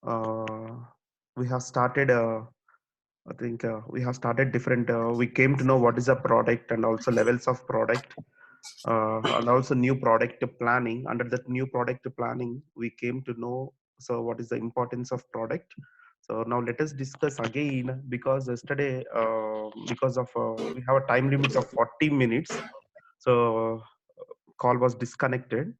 uh, we have started I think we have started different we came to know what is a product and also levels of product, and also new product planning. Under that new product planning we came to know so what is the importance of product. So now let us discuss again, because yesterday because of we have a time limit of 40 minutes, so call was disconnected.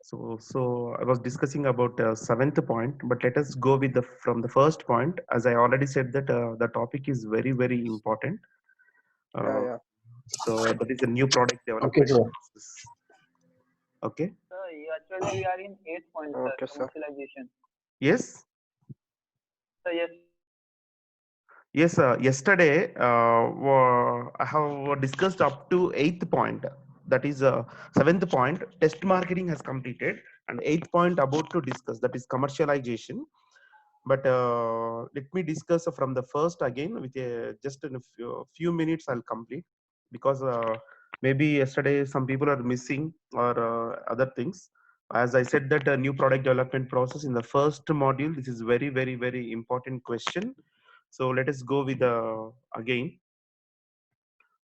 So I was discussing about seventh point, but let us go with the from the first point. As I already said that the topic is very very important. Yeah, Uh, yeah. so that is a new product Okay, development sir. process. Okay. Sir, actually we are in eighth point, sir, Okay, sir. commercialization. Yes. So yes, Yes. Yesterday I have discussed up to eighth point. That is seventh point. Test marketing has completed, and eighth point about to discuss, that is commercialization. But let me discuss from the first again with just in a few minutes I'll complete, because maybe yesterday some people are missing or other things. As I said that a new product development process in the first module, this is very very very important question. So let us go with again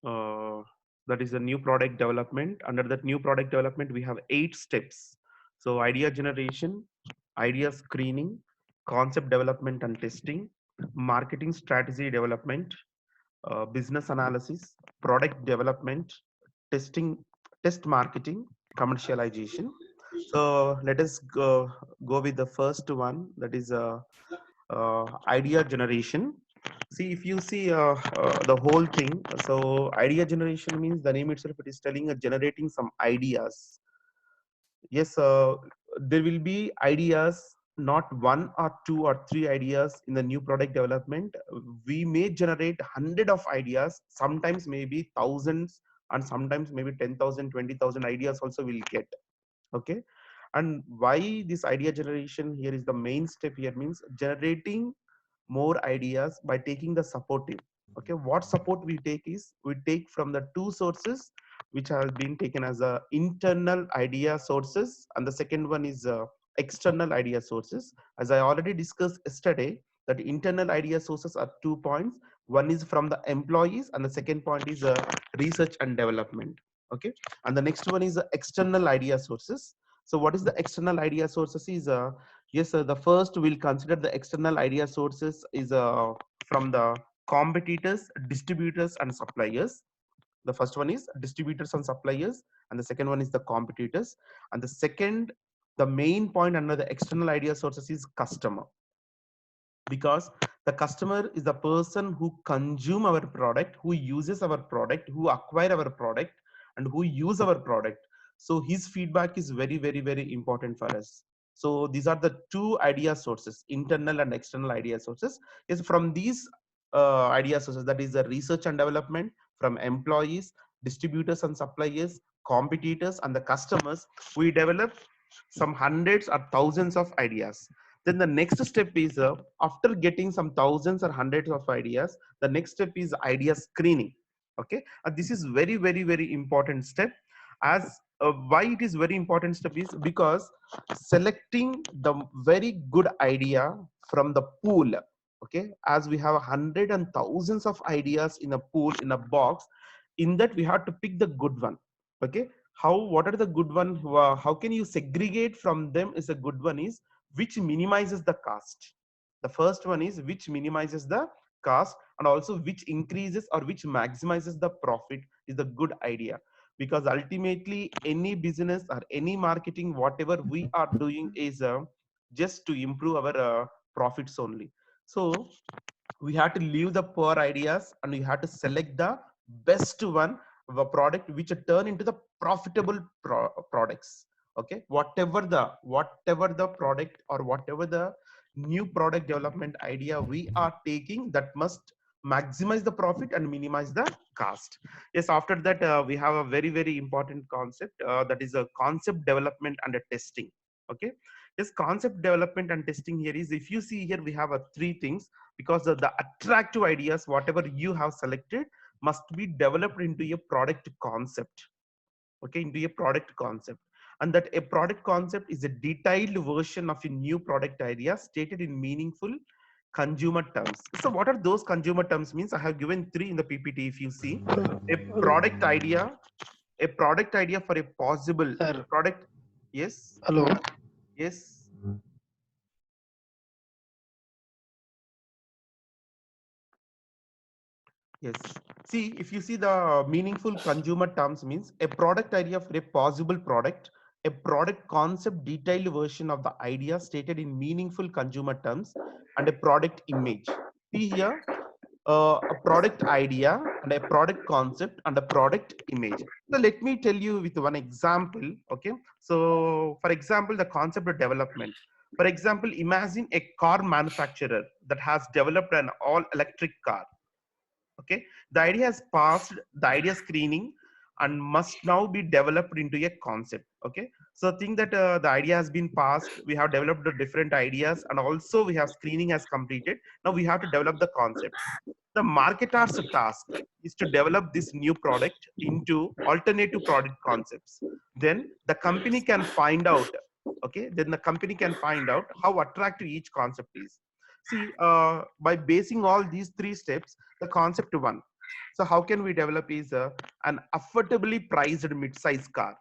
uh, that is a new product development. Under that new product development we have 8 steps. So idea generation, idea screening, concept development and testing, marketing strategy development, business analysis, product development, testing, test marketing, commercialization. So let us go with the first one, that is idea generation. See, if you see the whole thing, so idea generation means the name itself, it is telling generating some ideas. Yes, there will be ideas, not one or two or three ideas in the new product development. We may generate hundred of ideas, sometimes maybe thousands, and sometimes maybe 10,000, 20,000 ideas also will get. Okay. And why this idea generation here is the main step here means generating more ideas by taking the supportive. Okay, what support we take is we take from the two sources which have been taken as a internal idea sources, and the second one is external idea sources. As I already discussed yesterday, that internal idea sources are 2 points. One is from the employees and the second point is research and development. Okay, and the next one is external idea sources. So what is the external idea sources is yes, the first we'll consider the external idea sources is from the competitors, distributors, and suppliers. The first one is distributors and suppliers, and the second one is the competitors. And the second, the main point under the external idea sources is customer, because the customer is the person who consume our product, who uses our product, who acquire our product, and who use our product. So his feedback is very very very important for us. So these are the two idea sources, internal and external idea sources. Is from these idea sources, that is the research and development, from employees, distributors and suppliers, competitors, and the customers, we develop some hundreds or thousands of ideas. Then the next step is after getting some thousands or hundreds of ideas, the next step is idea screening. Okay, this is very very very important step. As why it is very important step is because selecting the very good idea from the pool. Okay, as we have hundred and thousands of ideas in a pool, in a box, in that we have to pick the good one. Okay, how, what are the good one, how can you segregate from them is a good one is which minimizes the cost. The first one is which minimizes the cost, and also which increases or which maximizes the profit is the good idea. Because ultimately any business or any marketing whatever we are doing is just to improve our profits only. So we had to leave the poor ideas and we had to select the best one of a product which turn into the profitable products. Okay, whatever the product or whatever the new product development idea we are taking, that must maximize the profit and minimize the cost. Yes, after that we have a very very important concept, that is a concept development and a testing. Okay, yes, concept development and testing here is, if you see here we have three things, because of the attractive ideas whatever you have selected must be developed into a product concept. Okay, into a product concept. and that a product concept is a detailed version of a new product idea stated in meaningful consumer terms. So what are those consumer terms means? I have given three in the PPT. If you see, a Hello, product idea for a possible sir. product. Yes, Hello. yes, yes. See, if you see the meaningful consumer terms means a product idea for a possible product, a product concept detailed version of the idea stated in meaningful consumer terms, and a product image. See here, a product idea and a product concept and a product image. So let me tell you with one example. Okay. So for example, the concept of development. For example, imagine a car manufacturer that has developed an all electric car. Okay, the idea has passed the idea screening and must now be developed into a concept. Okay, so think that the idea has been passed, we have developed the different ideas, and also we have screening has completed. Now we have to develop the concept. The marketer's task is to develop this new product into alternative product concepts. Then the company can find out. Okay, then the company can find out how attractive each concept is. See, by basing all these three steps, the concept one. So how can we develop is an affordably priced mid-size car.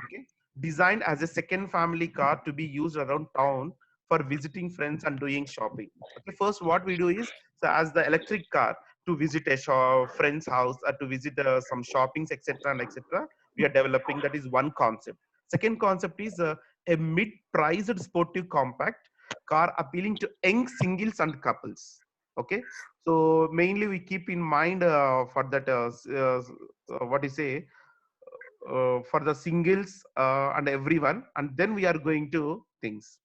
Okay, designed as a second family car to be used around town for visiting friends and doing shopping. Okay, first what we do is, so as the electric car, to visit a friend's house or to visit some shoppings, etc. and etc. We are developing, that is one concept. Second concept is a mid-priced sportive compact car appealing to young singles and couples. Okay, so mainly we keep in mind for that what you say, for the singles and everyone, and then we are going to things.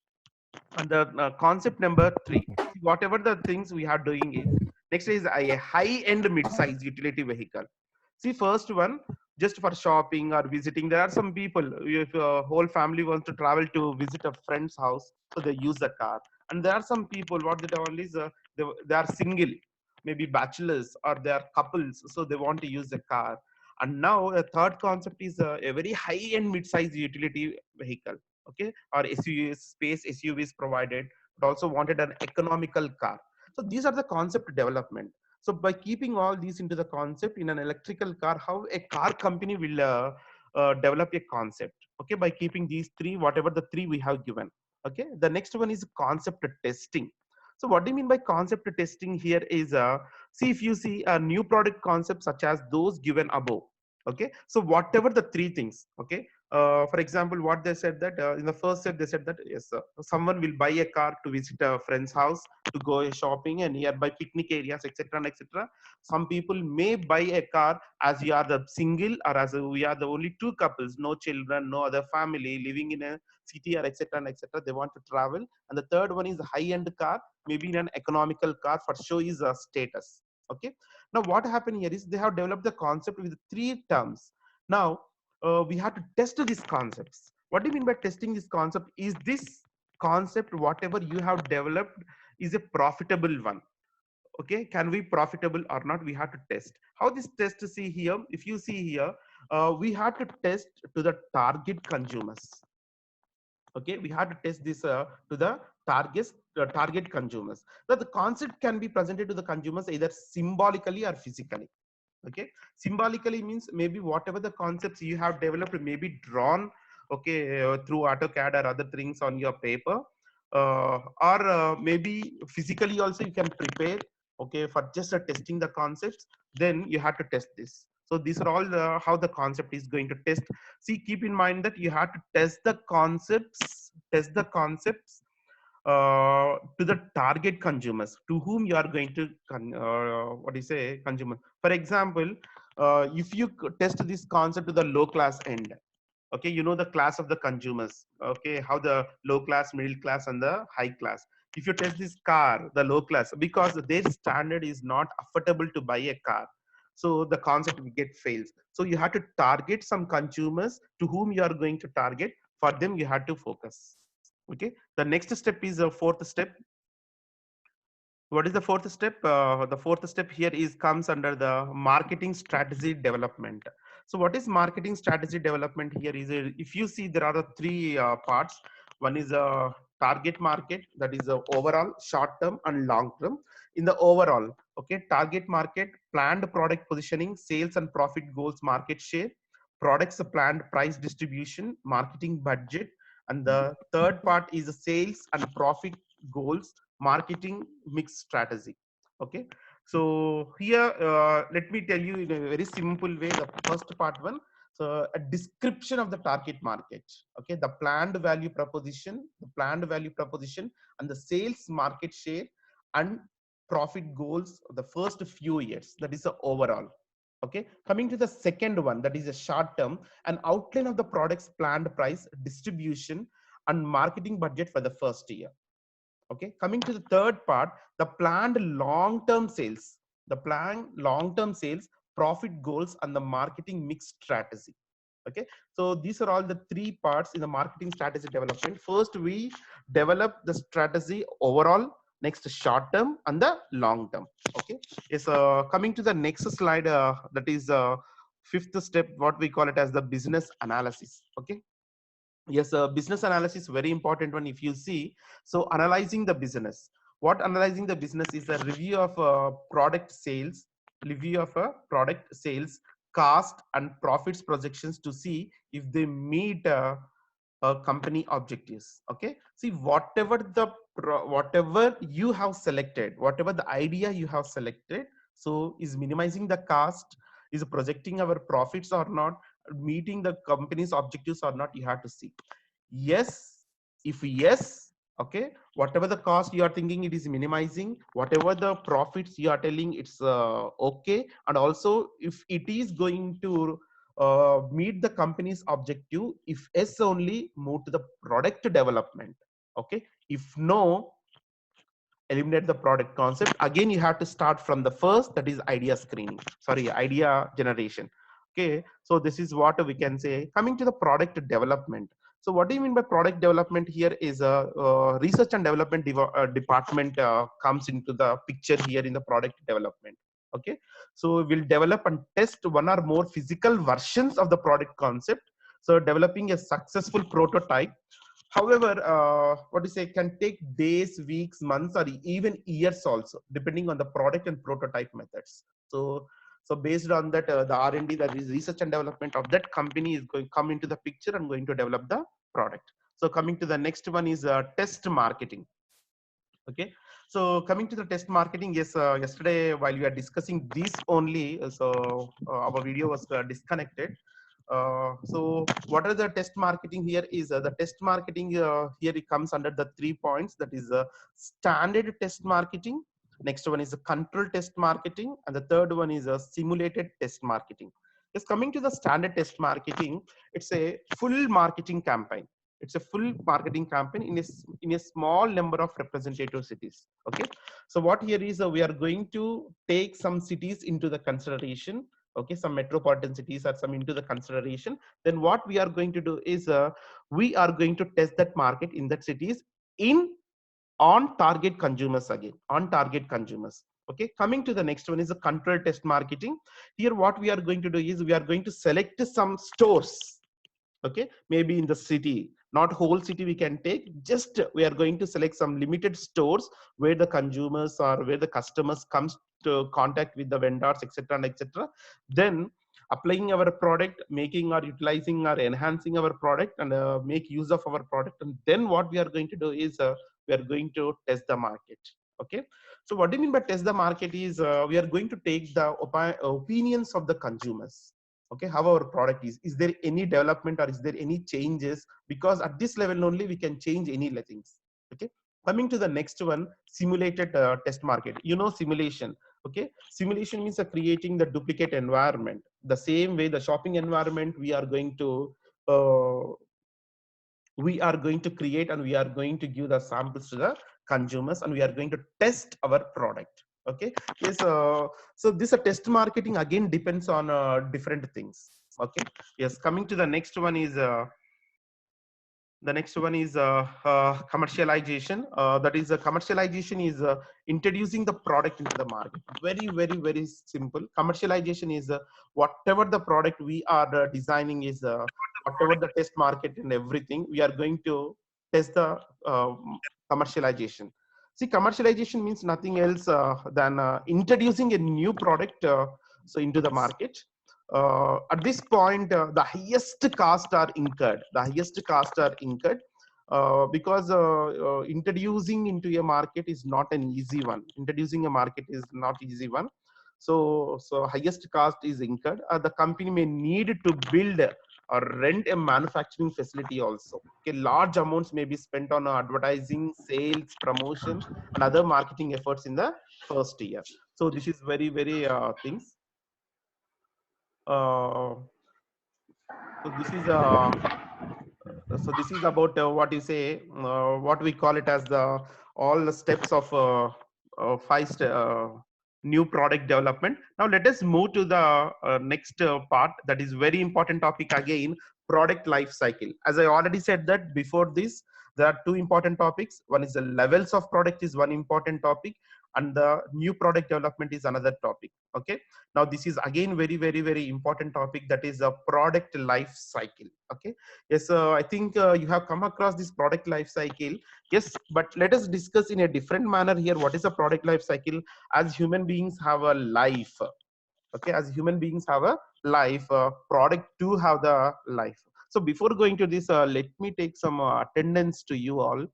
And the concept number three, whatever the things we are doing is, next is a high end mid size utility vehicle. See, first one, just for shopping or visiting. There are some people, if a whole family wants to travel to visit a friend's house, so they use the car. And there are some people, what they tell is they are single, maybe bachelors or they are couples, so they want to use the car. And now the third concept is a very high end mid-size utility vehicle. Okay, or SUVs, space SUVs provided, but also wanted an economical car. So these are the concept development. So by keeping all these into the concept in an electrical car, how a car company will develop a concept. Okay, by keeping these three, whatever the three we have given. Okay, the next one is concept testing. So what do you mean by concept testing here is, see, if you see a new product concept such as those given above. Okay, so whatever the three things. Okay, for example, what they said that in the first step they said that yes, someone will buy a car to visit a friend's house, to go shopping and nearby picnic areas, etc. and etc. Some people may buy a car as we are the single, or as we are the only two couples, no children, no other family living in a city, or etc. and etc. They want to travel. And the third one is a high-end car, maybe in an economical car for show is a status. Okay, now what happened here is they have developed the concept with three terms. Now we have to test these concepts. What do you mean by testing this concept? Is this concept, whatever you have developed, is a profitable one? Okay, can we profitable or not? We have to test. How this test to see here? If you see here, we have to test to the target consumers. Okay, we have to test this to the target consumers. Now the concept can be presented to the consumers either symbolically or physically. Okay, symbolically means maybe whatever the concepts you have developed may be drawn, okay, through AutoCAD or other things on your paper, or maybe physically also you can prepare, okay, for just testing the concepts. Then you have to test this. So these are all how the concept is going to test. See, keep in mind that you have to test the concepts to the target consumers to whom you are going to what do you say, consumer. For example, if you test this concept to the low class end, okay, you know the class of the consumers, okay, how the low class, middle class and the high class. If you test this car, the low class, because their standard is not affordable to buy a car, so the concept will get fails. So you have to target some consumers to whom you are going to target. For them you have to focus. Okay, the next step is a fourth step. What is the fourth step? The fourth step here is comes under the marketing strategy development. So what is marketing strategy development here is if you see there are three parts. One is a target market, that is overall short term and long term. In the overall, okay, target market, planned product positioning, sales and profit goals, market share, products planned price distribution, marketing budget, and the third part is the sales and profit goals, marketing mix strategy. Okay, so here let me tell you in a very simple way the first part one. So a description of the target market, okay, the planned value proposition, and the sales market share and profit goals of the first few years, that is the overall. Okay, coming to the second one, that is a short term, an outline of the product's planned price distribution and marketing budget for the first year. Okay, coming to the third part, the planned long-term sales, profit goals, and the marketing mix strategy. Okay, so these are all the three parts in the marketing strategy development. First, we develop the strategy overall, next short term and the long term. Okay, yes, coming to the next slide, that is fifth step, what we call it as the business analysis. Okay, yes, business analysis very important one. If you see, so analyzing the business, what analyzing the business is a review of product sales, cost and profits projections to see if they meet company objectives. Okay, see, whatever you have selected, whatever the idea you have selected, so is minimizing the cost, is projecting our profits or not, meeting the company's objectives or not, you have to see. Yes, if yes, okay, whatever the cost you are thinking, it is minimizing, whatever the profits you are telling, it's okay, and also if it is going to meet the company's objective, if yes only, move to the product development. Okay, if no, eliminate the product concept. Again, you have to start from the first, that is idea generation. Okay, so this is what we can say. Coming to the product development, so what do you mean by product development? Here is a research and development department comes into the picture here in the product development. Okay, so we'll develop and test one or more physical versions of the product concept, so developing a successful prototype. However, what you say, can take days, weeks, months, or even years also, depending on the product and prototype methods. So based on that, the R&D, that is research and development of that company, is going to come into the picture and going to develop the product. So coming to the next one is test marketing. Okay, so coming to the test marketing, yes, yesterday while we are discussing this only, our video was disconnected. So what are the test marketing here is the test marketing here, it comes under the 3 points, that is standard test marketing, next one is a control test marketing, and the third one is a simulated test marketing. Yes, coming to the standard test marketing, it's a full marketing campaign. It's a full marketing campaign in a small number of representative cities. Okay, so what here is we are going to take some cities into the consideration. Okay, some metropolitan cities are some into the consideration. Then what we are going to do is we are going to test that market in that cities in on target consumers, again on target consumers. Okay, coming to the next one is a control test marketing. Here what we are going to do is we are going to select some stores. Okay, maybe in the city, not whole city we can take, just we are going to select some limited stores where the consumers or where the customers comes to contact with the vendors, etc and etc. Then applying our product, making or utilizing or enhancing our product, and make use of our product, and then what we are going to do is we are going to test the market. Okay, so what do you mean by test the market is we are going to take the opinions of the consumers. Okay, how our product is there any development or is there any changes, because at this level only we can change any things. Okay, coming to the next one, simulated test market. You know simulation. Okay, simulation means creating the duplicate environment, the same way the shopping environment uh, we are going to create, and we are going to give the samples to the consumers, and we are going to test our product. Okay, yes, so this test marketing again depends on different things. Okay, yes, coming to the next one is The next one is commercialization. That is commercialization is introducing the product into the market. Very, very, very simple. Commercialization is whatever the product we are designing is whatever the test market and everything, we are going to test the commercialization. See, commercialization means nothing else than introducing a new product so into the market. At this point, the highest costs are incurred. The highest costs are incurred because introducing into a market is not an easy one. Introducing a market is not easy one. So highest cost is incurred. The company may need to build or rent a manufacturing facility also. Okay, large amounts may be spent on advertising, sales, promotion, and other marketing efforts in the first year. So this is very, very things. So this is about what you say, what we call it as the all the steps of new product development. Now let us move to the next part, that is very important topic again, product life cycle. As I already said that before this, there are two important topics. One is the levels of product is one important topic, and the new product development is another topic. Okay, now this is again very, very, very important topic, that is a product life cycle. Okay, yes, I think you have come across this product life cycle. Yes, but let us discuss in a different manner here. What is a product life cycle? As human beings have a life. Okay, as human beings have a life, product too have the life. So before going to this, let me take some attendance to you all.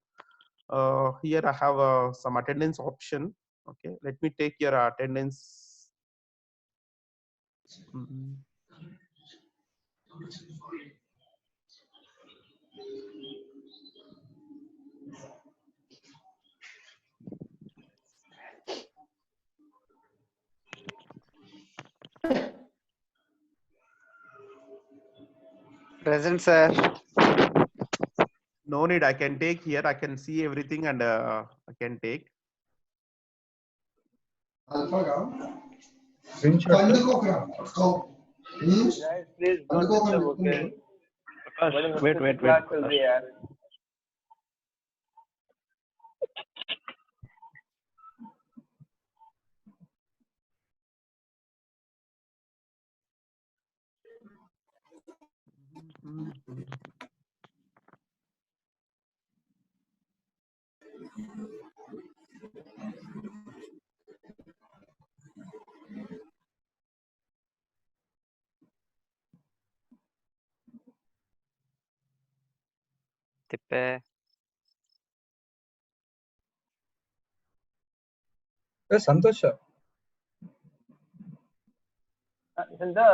Here I have some attendance option. Okay, let me take your attendance. Mhm. Present, sir. No need, I can take here. I can see everything and I can take. Guys, please don't disturb, okay? बड़ी मुश्किल से class चल रही है यार. ತಿಪ್ಪೆ. ಸಂತೋಷ. संतो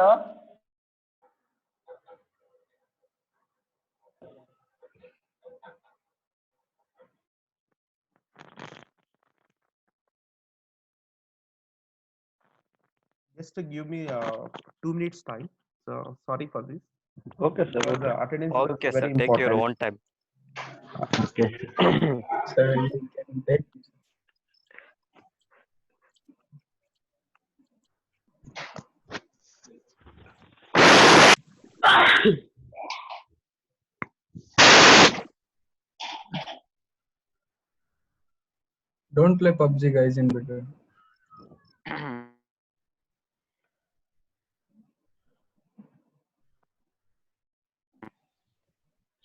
Just to give me 2 minutes time. So sorry for this. Okay, sir. Because Okay. attendance Okay, is sir. very Take your important. own time. Okay. So you can take. Don't play PUBG, guys, in between.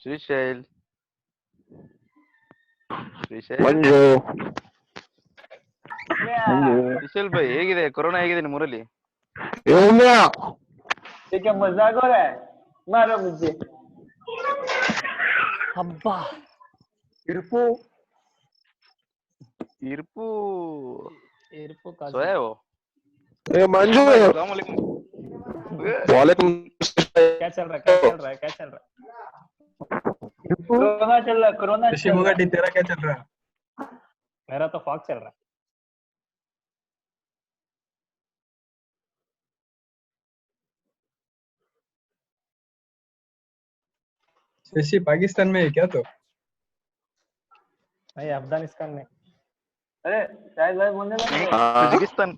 Shrishail. ಮಂಜು ಶ್ರೀಶೈಲ್ ಭಾಯ್, ಹೇಗಿದೆ corona? ಹೇಗಿದೆ ನಿಮ್ಮೂರಲ್ಲಿ? ये क्या मजाक हो रहा है? मारो मुझे. ಹಬ್ಬಾ इरपो ಇರ್ಪು इरपो का ಸೋಯೋ. ಮಂಜು ಅಸ್ಸಲಾಮುಅಲೈಕುಂ. ವಾಲೇಕುಂ. क्या चल रहा है? क्या चल रहा है? क्या चल रहा है? कोरोना चल रहा है. कोरोना ऋषि चल रहा मुगाटी, है. तेरा क्या चल रहा है? मेरा तो फॉग चल रहा है. ऋषि पाकिस्तान में है क्या तो? नहीं, अफगानिस्तान में. अरे शायद भाई बोलने लगे. कुजिकिस्तान.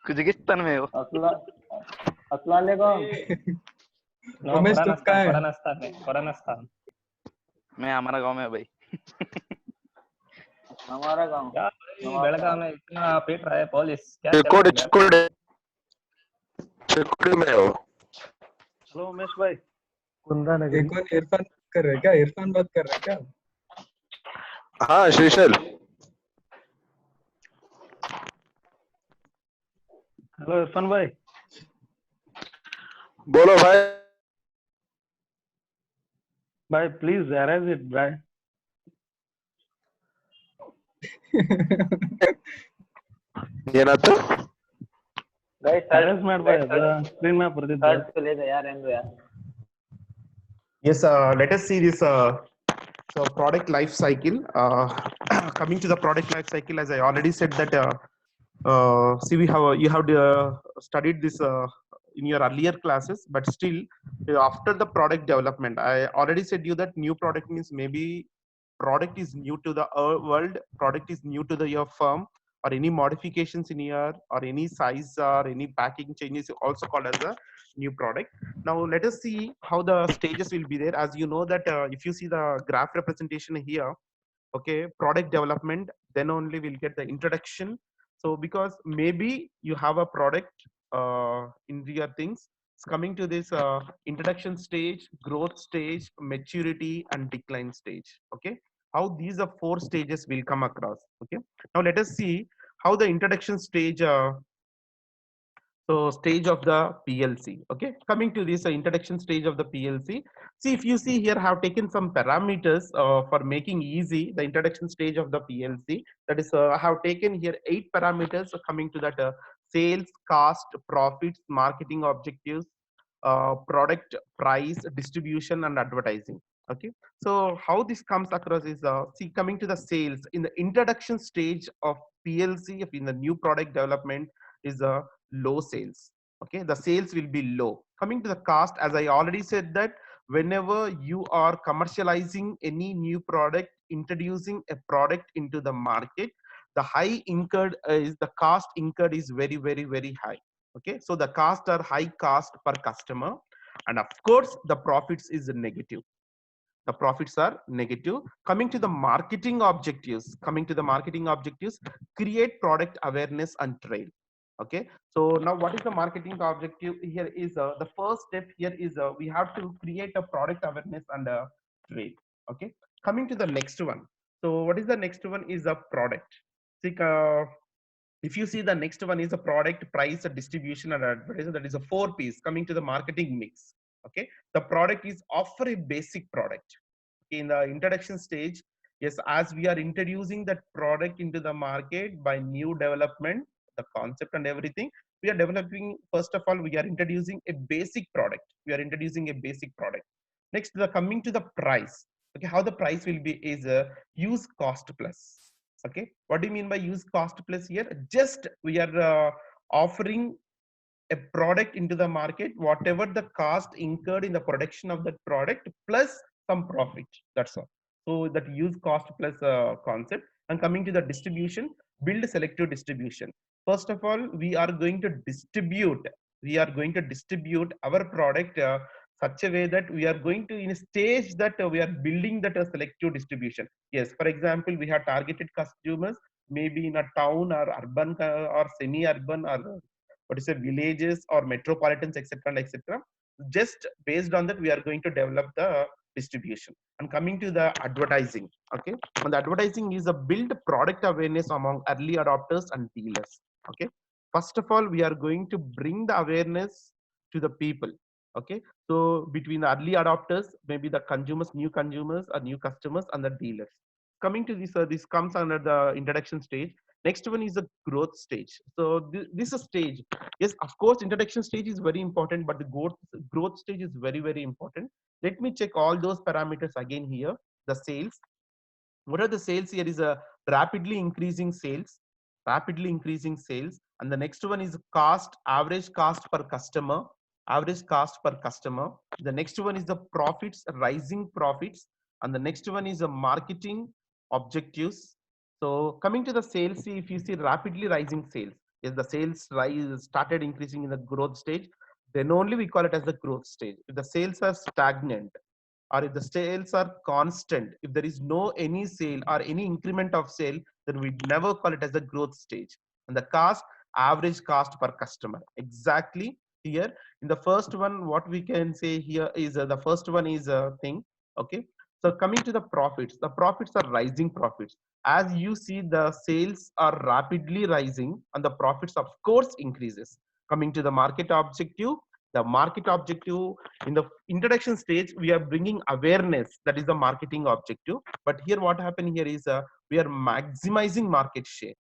कुजिकिस्तान में हो? अस्सलामुअलैकुम. रमेश, तुम कहाँ है? कोरानास्तान में. कोरानास्तान. मैं हमारा गांव में है भाई। हमारा गांव क्या भाई, बेलगाम में इतना पीट रहा है पुलिस, क्या चल रहा चिकोड़ी है इधर? चिकोड़ी चिकोड़ी में हो। हेलो उमेश भाई। ये कौन इरफान बात कर रहे हैं क्या? इरफान बात कर रहे हैं क्या? हाँ श्रीशैल, हेलो इरफान भाई। बोलो भाई। भाई प्लीज अरेज इट भाई। ಏನಾಯ್ತು? गाइस अरेज माड भाई ಅದು ಸ್ಕ್ರೀನ್ ಮೇಲೆ ಬರ್ತಿದ್ದು. सर्च तो लेगा यार एंड यार Yes, let us see this so product life cycle. Coming to the product life cycle, as I already said that see we have you have studied this in your earlier classes, but still after the product development, I already said you that new product means maybe product is new to the world, product is new to the your firm, or any modifications in your or any size or any packing changes also called as a new product. Now let us see how the stages will be there. As you know that if you see the graph representation here, okay, product development, then only we'll get the introduction. So because maybe you have a product in your things, it's coming to this introduction stage, growth stage, maturity and decline stage. Okay, how these are four stages will come across. Okay, now let us see how the introduction stage so stage of the PLC. Okay, coming to this introduction stage of the PLC. See, if you see here, I have taken some parameters for making easy the introduction stage of the PLC. That is, I have taken here 8 parameters coming to that sales, cost, profits, marketing objectives, product price, distribution, and advertising. Okay, so how this comes across is see, coming to the sales in the introduction stage of PLC in the new product development is low sales. Okay, the sales will be low. Coming to the cost, as I already said that whenever you are commercializing any new product, introducing a product into the market, the high incurred is the cost incurred is very high. Okay, so the cost are high cost per customer, and of course the profits is negative. The profits are negative. Coming to the marketing objectives, create product awareness and trail. Okay, so now what is the marketing objective here is the first step here is we have to create a product awareness and trail. Okay, coming to the next one. So what is the next one is a product. See, if you see the next one is a product price, a distribution and advertising. That is a 4 piece. Coming to the marketing mix. Okay, the product is offer a basic product in the introduction stage. Yes, as we are introducing that product into the market by new development, the concept and everything, we are developing. First of all, we are introducing a basic product. Next, the coming to the price. Okay, how the price will be is a use cost plus. Okay, what do you mean by use cost plus here? Just we are offering a product into the market, whatever the cost incurred in the production of that product plus some profit. That's all. So that use cost plus concept. And coming to the distribution, build selective distribution. First of all, we are going to distribute. Our product such a way that we are going to in a stage that we are building that selective distribution. Yes, for example, we have targeted customers maybe in a town or urban or semi-urban or what is a villages or metropolitans, etc. Just based on that we are going to develop the distribution. And coming to the advertising. Okay, and the advertising is a build product awareness among early adopters and dealers. Okay, first of all we are going to bring the awareness to the people. Okay, so between the early adopters, maybe the consumers, new consumers or new customers, and the dealers. Coming to this this comes under the introduction stage. Next one is the growth stage. So this is stage. Yes, of course, introduction stage is very important, but the growth stage is very important. Let me check all those parameters again here. The sales. What are the sales here? Is a rapidly increasing sales, and the next one is cost, average cost per customer, The next one is the profits, rising profits, and the next one is the marketing objectives. So coming to the sales, see, if you see rapidly rising sales, if the sales rise started increasing in the growth stage, then only we call it as the growth stage. If the sales are stagnant, or if the sales are constant, if there is no any sale or any increment of sale, then we never call it as a growth stage. And the cost, average cost per customer, exactly here in the first one, what we can say here is the first one is a thing. Okay, so coming to the profits are rising profits. As you see, the sales are rapidly rising and the profits of course increases. Coming to the market objective in the introduction stage, we are bringing awareness, that is the marketing objective. But here what happened here is we are maximizing market share.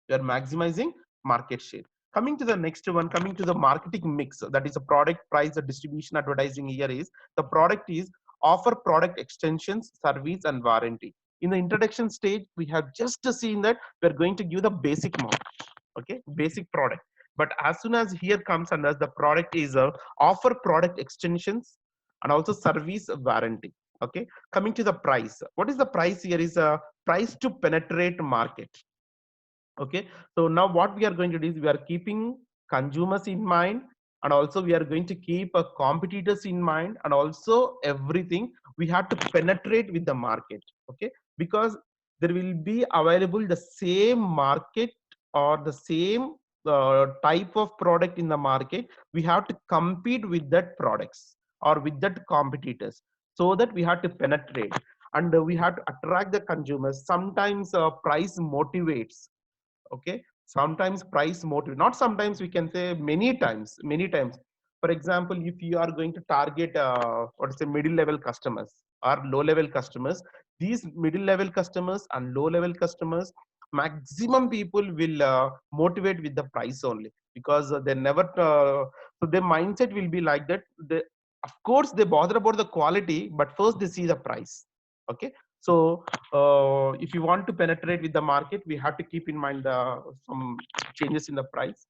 We are maximizing market share. Coming to the next one, coming to the marketing mix, that is a product, price, the distribution, advertising. Here is the product is offer product extensions, service, and warranty. In the introduction stage, we have just seen that we are going to give the basic model, okay, basic product. But as soon as here comes and as the product is offer product extensions and also service warranty. Okay, coming to the price, what is the price here is a price to penetrate market. Okay, so now what we are going to do is we are keeping consumers in mind, and also we are going to keep competitors in mind, and also everything we have to penetrate with the market. Okay, because there will be available the same market or the same type of product in the market. We have to compete with that products or with that competitors, so that we have to penetrate, and we have to attract the consumers. Sometimes price motivates. Okay, sometimes price motive, not sometimes, we can say many times. For example, if you are going to target what is the middle level customers or low level customers, these middle level customers and low level customers, maximum people will motivate with the price only, because they never so their mindset will be like that. They, of course they bother about the quality, but first they see the price. Okay, so if you want to penetrate with the market, we have to keep in mind some changes in the price.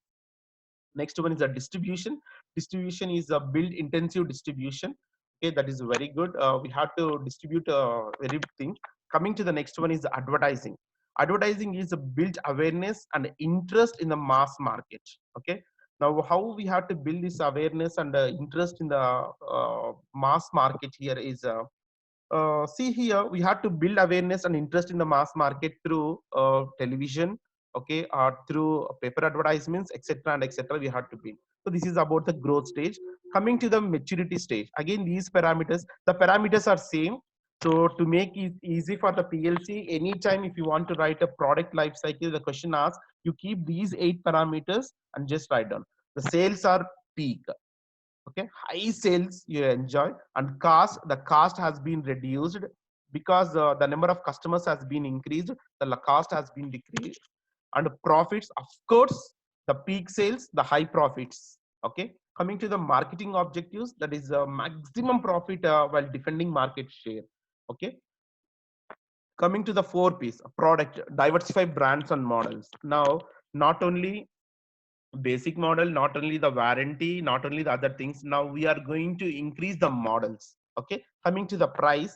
Next one is a distribution. Distribution is a build intensive distribution. Okay, that is very good. We have to distribute everything. Coming to the next one is advertising. Advertising is a build awareness and interest in the mass market. Okay, now how we have to build this awareness and interest in the mass market here is see here we have to build awareness and interest in the mass market through television, okay, or through paper advertisements, etc. and etc. We have to build. So this is about the growth stage. Coming to the maturity stage, again these parameters, the parameters are same. So to make it easy for the PLC, anytime if you want to write a product life cycle, the question asks, you keep these 8 parameters and just write down. The sales are peak. Okay, high sales you enjoy, and the cost has been reduced because the number of customers has been increased, the cost has been decreased. And profits, of course, the peak sales, the high profits. Okay, coming to the marketing objectives, that is maximum profit while defending market share. Okay, coming to the 4 piece product, diversify brands and models. Now not only basic model, not only the warranty, not only the other things, now we are going to increase the models. Okay, coming to the price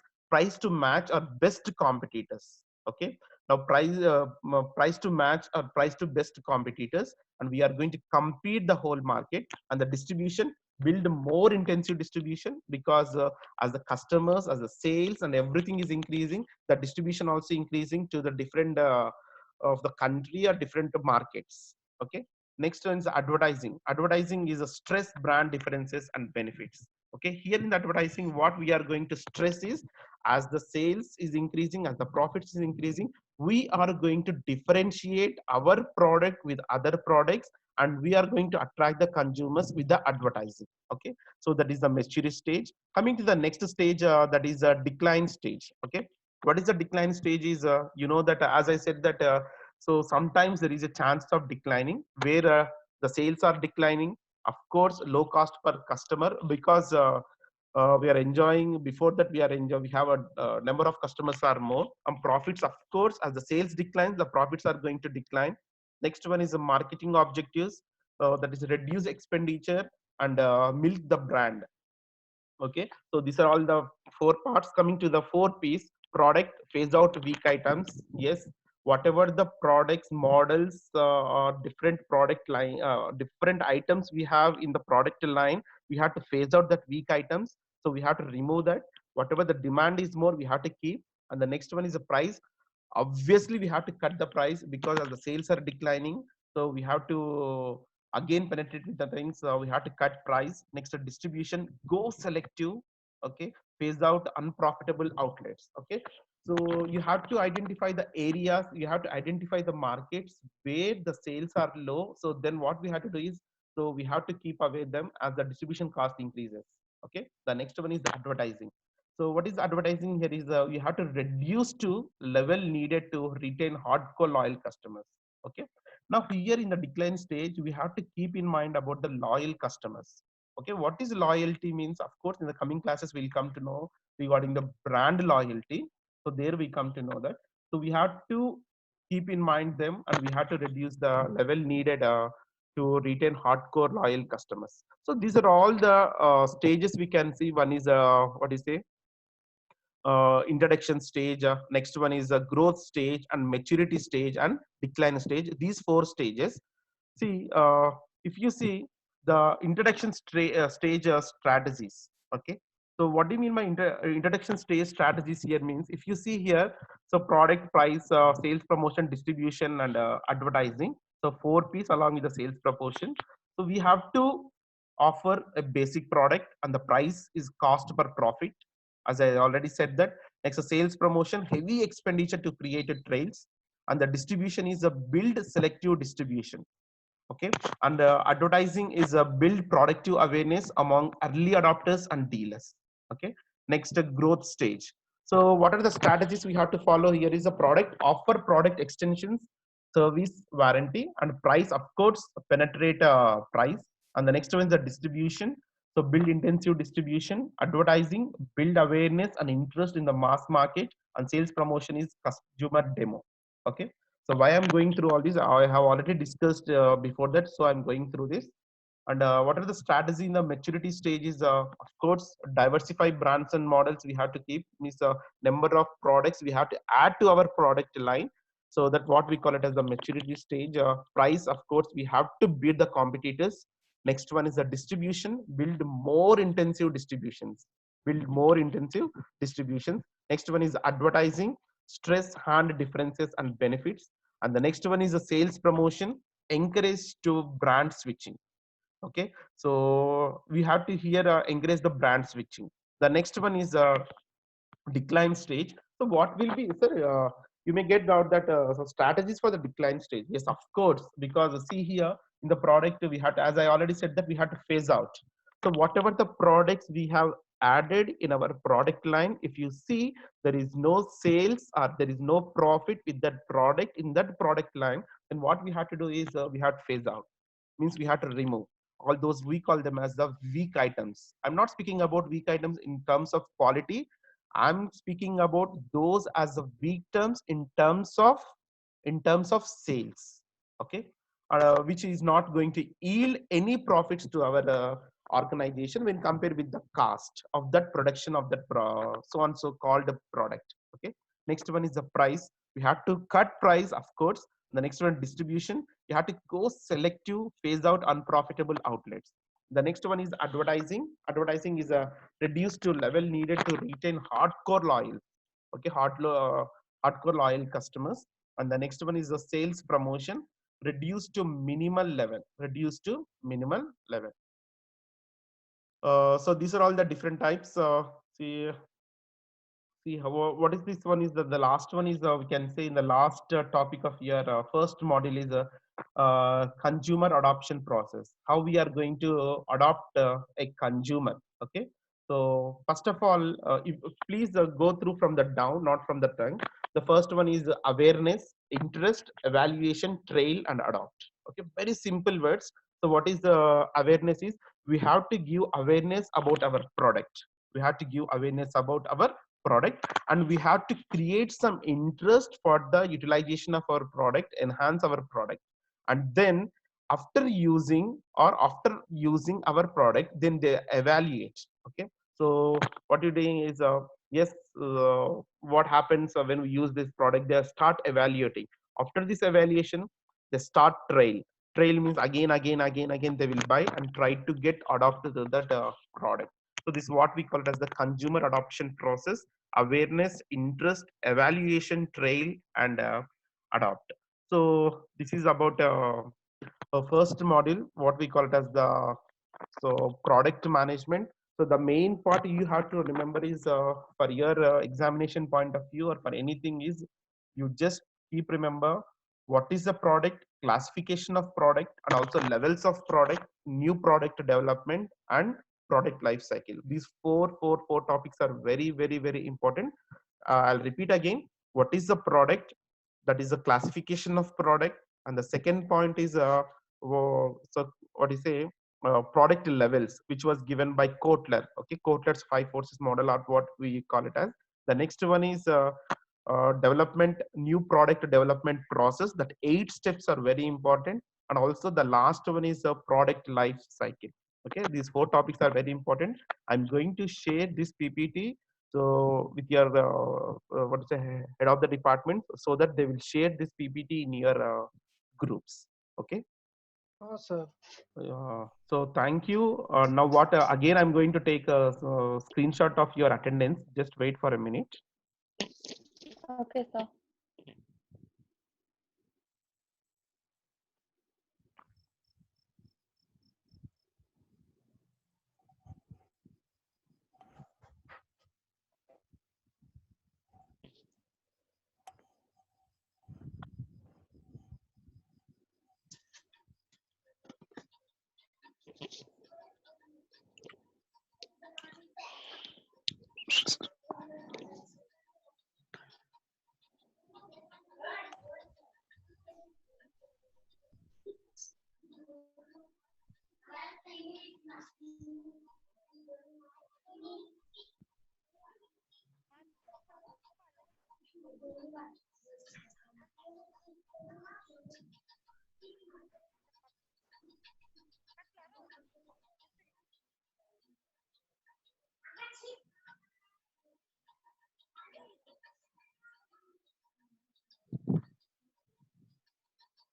to match our best competitors. Okay, now price to match or price to best competitors, and we are going to compete the whole market. And the distribution, build more intensive distribution, because as the customers, as the sales and everything is increasing, the distribution also increasing to the different of the country or different markets. Okay, next one is advertising. Advertising is a stress brand differences and benefits. Okay, here in the advertising, what we are going to stress is, as the sales is increasing, as the profits is increasing, we are going to differentiate our product with other products, and we are going to attract the consumers with the advertising. Okay, so that is the maturity stage. Coming to the next stage, that is a decline stage. Okay, what is the decline stage is, you know that as I said that so sometimes there is a chance of declining, where the sales are declining, of course low cost per customer, because we are enjoying, before that we are enjoying, we have a number of customers are more, and profits, of course, as the sales decline, the profits are going to decline. Next one is the marketing objectives, that is reduce expenditure and milk the brand. Okay, so these are all the 4 parts. Coming to the 4 piece product, phase out weak items. Yes, whatever the products, models, or different product line, different items we have in the product line, we have to phase out that weak items, so we have to remove that. Whatever the demand is more, we have to keep. And the next one is the price. Obviously, we have to cut the price because as the sales are declining. So we have to again penetrate with the things. We have to cut price. Next, distribution, go selective. Okay, phase out unprofitable outlets. Okay, so you have to identify the areas. You have to identify the markets where the sales are low. So then what we have to do is, so we have to keep away them as the distribution cost increases. Okay, the next one is the advertising. So what is advertising here is you have to reduce to level needed to retain hardcore loyal customers. Okay. Now here in the decline stage, we have to keep in mind about the loyal customers. Okay. What is loyalty means? Of course, in the coming classes, we'll come to know regarding the brand loyalty. So there we come to know that. So we have to keep in mind them and we have to reduce the level needed to retain hardcore loyal customers. So these are all the stages we can see. One is what is say introduction stage, next one is a growth stage and maturity stage and decline stage. These four stages, see, if you see the introduction stage strategies. Okay, so what do you mean by introduction stage strategies here means? If you see here, so product, price, sales, promotion, distribution and advertising. So four P's along with the sales proportion. So we have to offer a basic product and the price is cost per profit, as I already said that. Next, a sales promotion, heavy expenditure to create a trails, and the distribution is a build selective distribution. Okay, and advertising is a build productive awareness among early adopters and dealers. Okay, next, a growth stage. So what are the strategies we have to follow? Here is a product, offer product extensions, service, warranty, and price. Of course, penetrate price. And the next one is the distribution. So build intensive distribution. Advertising, build awareness and interest in the mass market, and sales promotion is customer demo. Okay, so why I'm going through all this, I have already discussed before that, so I'm going through this. And what are the strategy in the maturity stages? Of course, diversify brands and models we have to keep, means number of products we have to add to our product line. So that what we call it as the maturity stage. Price, of course, we have to beat the competitors. Next one is the distribution, build more intensive distributions. Build more intensive distributions. Next one is advertising, stress hand differences and benefits. And the next one is the sales promotion, encourage to brand switching. Okay, so we have to here encourage the brand switching. The next one is decline stage. So what will be, sir, you may get out that so strategies for the decline stage. Yes, of course, because see here in the product we had to, as I already said, that we had to phase out. So whatever the products we have added in our product line, if you see there is no sales or there is no profit with that product in that product line, then what we have to do is we have to phase out. Means we have to remove all those, we call them as the weak items. I'm not speaking about weak items in terms of quality. I'm speaking about those as the weak terms in terms of sales. Okay, which is not going to yield any profits to our organization when compared with the cost of that production of that so and so called product. Okay, next one is the price. We have to cut price, of course. The next one, distribution. You have to go selective, phase out unprofitable outlets. The next one is advertising. Advertising is a reduced to level needed to retain hardcore loyal. Okay, hardcore loyal customers. And the next one is the sales promotion, reduced to minimal level. Reduced to minimal level. So these are all the different types. See how, what is this one is the last one is we can say in the last topic of your first module is consumer adoption process, how we are going to adopt a consumer. Okay, so first of all, if, please go through from the down, not from the tongue. The first one is awareness, interest, evaluation, trail and adopt. Okay, very simple words. So what is the awareness is, we have to give awareness about our product. We have to give awareness about our product, and we have to create some interest for the utilization of our product, enhance our product. And then after using our product, then they evaluate. Okay, so what you're doing is yes, what happens when we use this product, they start evaluating. After this evaluation, they start trail means again they will buy and try to get adopted to that product. So this is what we call it as the consumer adoption process: awareness, interest, evaluation, trail, and adopt. So this is about first module, what we call it as the product management. So the main part you have to remember is for your examination point of view or for anything is you just keep remember what is the product, classification of product, and also levels of product, new product development, and product life cycle. These four topics are very important. I'll repeat again: what is the product, that is the classification of product, and the second point is so what do you say, product levels, which was given by Kotler. Okay, Kotler's 5 forces model are what we call it as. The next one is development, new product development process. That 8 steps are very important. And also the last one is a product life cycle. Okay, these 4 topics are very important. I'm going to share this PPT so with your what is the head of the department, so that they will share this PPT in your groups. Okay. Oh, sir. So thank you. Now what again I'm going to take a screenshot of your attendance. Just wait for a minute. Okay, sir.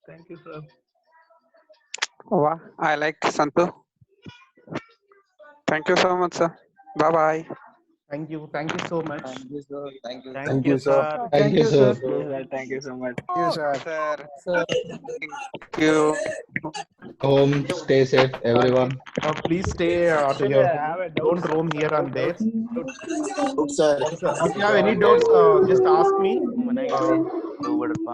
Thank you, sir. Wow, I like Santu. Thank you so much, sir. Bye bye. Thank you so much. Thank you, sir. Thank you. Thank you, sir. Thank you, sir. Thank you so much. Thank you, sir. Sir, Sir, thank you. home, stay safe, everyone. Please stay to Actually, your I have home. a doubt, Don't sir. roam here and there. Sir If you have any doubts, just ask me. ಹೋಗ್ಬಿಡ್ರಪ್ಪ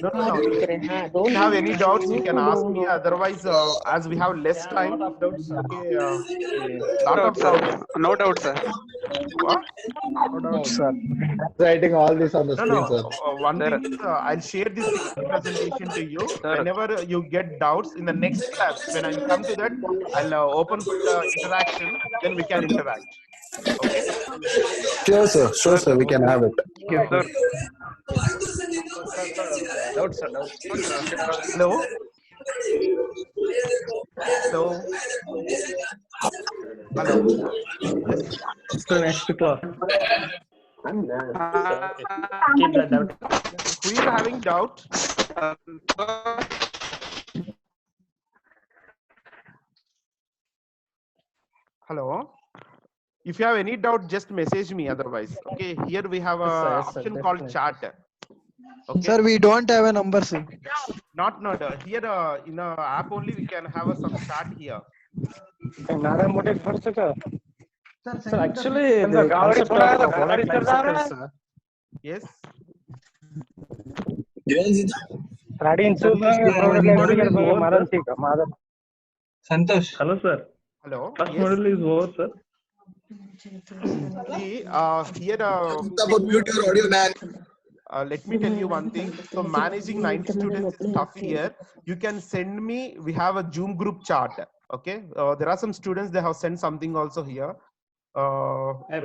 No. If you have any doubts, you can ask me. Otherwise, as we have less Yeah, time, lot of doubts, sir. okay, No lot doubt, of sir. doubts. No doubt, sir. What? No doubt, sir. Writing all this on the No. screen, sir. One Sir. thing is, I'll share this presentation to you. Sir. Whenever you get doubts in the next class, when I come to that, I'll open for the interaction. Then we can interact. Okay. Sure, sir. We can have it. Thank you, sir. Doubts, sir. Doubts. Hello. Hello. Yes. So next class. Keep the doubt. Who is having doubt? Hello. If you have any doubt, just message me. Otherwise, okay. Here we have a Yes, sir, option called chat. Okay. Sir, we don't have a number, sir. Not here in a app only we can have some chat here. Sir, actually, the concept of product life cycle, sir. Yes. Santosh. Hello, sir. Hello. First Yes. module is over, sir. See, here Mute your audio, man. let me tell you one thing. So managing 90 students is tough here. You can send me. We have a Zoom group chat. Okay. There are some students, they have sent something also here.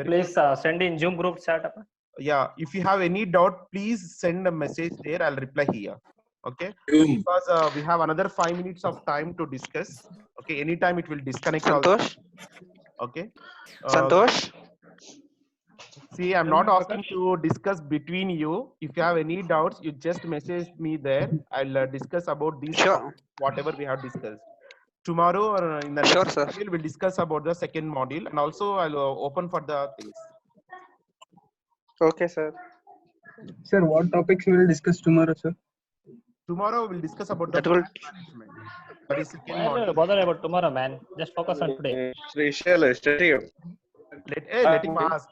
Please send in Zoom group chat. Yeah. If you have any doubt, please send a message there. I'll reply here. Okay. Because we have another 5 minutes of time to discuss. Okay. Anytime it will disconnect. Santosh. Okay. Santosh. See, I'm not asking to discuss between you. If you have any doubts, you just message me there. I'll discuss about these Sure. topics, whatever we have discussed. tomorrow or in the next Sure, sir. module, we'll discuss about the second module, and also I'll open for the things. Okay, sir. Sir, what topics we will discuss tomorrow, sir? Tomorrow we'll discuss about the That will. brand management. That is second Why module. bother about tomorrow, man? Just focus on today. Let him ask.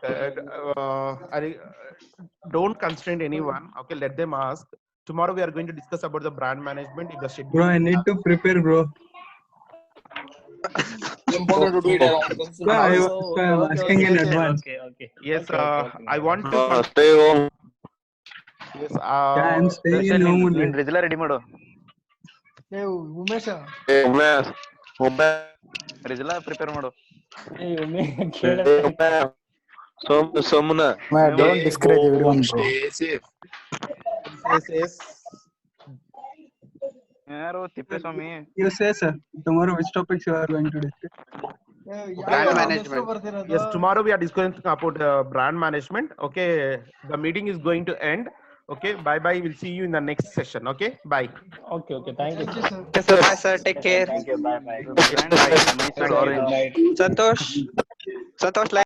Don't constrain anyone. Okay, let them ask. Tomorrow we are going to discuss about the brand management. If the schedule. Bro, I need to prepare, bro. Important to do it around So I'm asking in advance. Okay. Yes, Okay. I want to. Stay home. Yes, Yeah, I'm staying in home only. ರೆಜ್ಯುಲಾ ready ಮಾಡು Hey, Umesh. Hey, Umesh. ರೆಜ್ಯುಲಾ prepare ಮಾಡು Hey, Ume, Hey, Umesh. Somna. Don't discourage everyone, bro. Yes. ಯಾರು Thippeswamy You say, sir, tomorrow which topics you are going to discuss? Brand management. Yes, tomorrow we are discussing about brand management. Okay, the meeting is going to end. Okay, bye. We'll see you in the next session. Okay, bye. Okay. Thank you. Thank you, sir. Okay, sir. Bye, sir. Take care. Thank you. Bye. Brand Mysuru Santosh. Santosh.